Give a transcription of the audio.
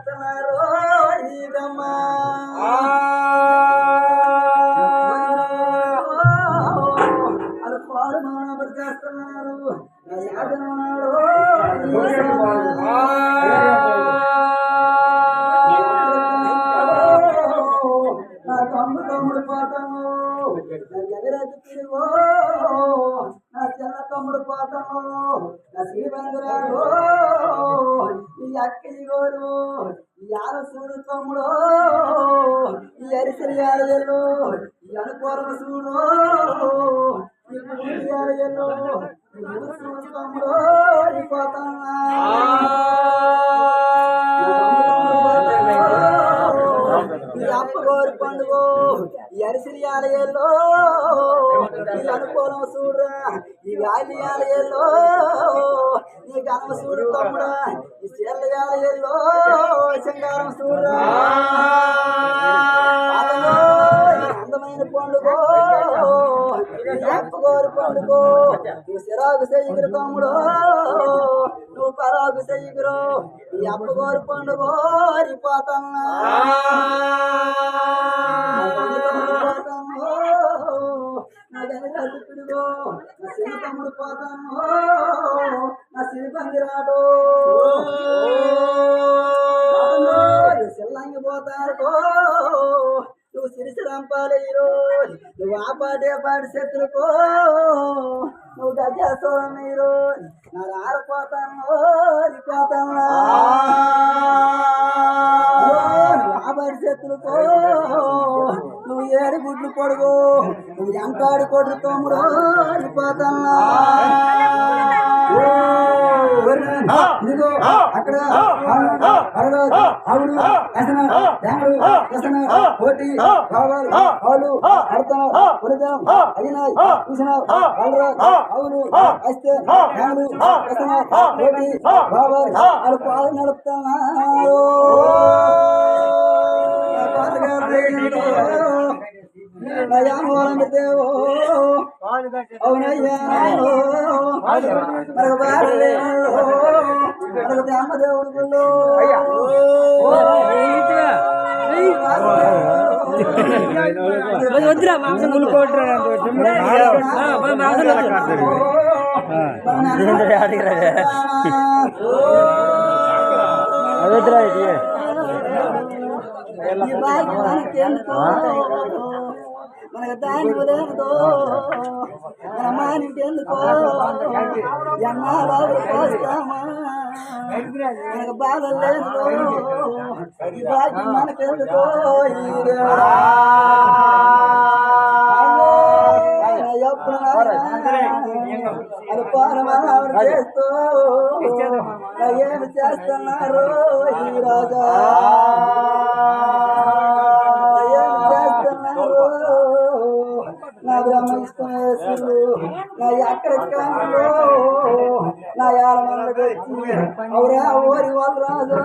చేస్తున్నారు ఈ బ్రహ్మ అది పాలు మానవుడు చేస్తున్నారు నా తమ్ముడు పోతాము ఎదురది తిరుగో నా చిన్న తమ్ముడు పోతాము నా శ్రీబంధురాడు ఈ అక్కడి గోరు ఈ ఆరసూడు తమ్ముడు ఈ అరిసరి ఆలయలు ఈ అనుకూలం సూడు ఈ పూడి ఆలయలు ఈ సూడు తమ్ముడు పోతానా అప్పగోరు పండుగ ఈ అరిసిరి ఆలయాల్లో ఈ అనుకూలం చూడరా ఈ వ్యాధి ఆలయాల్లో ఈ గణమ చూడు తమ్ముడా ఈ చీరల ఆలయాల్లో శంగారం చూడరా అందమైన పండుగ అప్పగోరు పండుగ నువ్వు సిరాకు చెయ్యగురు తమ్ముడు నువ్వు పరాకు చెయ్యగురు ఈ అప్పగోరు పండుగ పోతన్నా నా సిరి తమ్ముడు పోతాను నా సిరి పందిరాడు సిల్లంగి పోతారు నువ్వు సిరిసిరంపాలేరు నువ్వు ఆ పాటే పాటి శత్రుకో నువ్వు గజాసోళ మీరు నా రారపోతాను పోతాను ఆబాడి చేతులకో నువ్వు ఏడు గుడ్లు పొడుగు నువ్వు ఎంటాడి కొడు తమ్ముడు పోతాను అక్కడ ఆవుడు పోటీ కావాలి పాలు కడతాం కొడతాం అయినా చూసినావు అవును వస్తే పోటీ కావాలి వాళ్ళు పాలు నడుపుతున్నారు దేవో అవునయ్యా మనకు దేవుడు వద్దురా మాంసం మనకు దాని లేదో మన మానికి ఎందుకో ఎన్నా బాబు కోస్తామా మనకు బాధ లేదు ఈ భాగ్యం మనకెందుకో ఎప్పుడు అది పోరమని చేస్తూ ఏమి చేస్తున్నారు ఈ రాజా నా బ్రహ్మ ఇష్టమేసులు నా ఎక్కడ కాంలో నా యాల మందకి వచ్చి అవురా ఓరి వాళ్ళు రాదు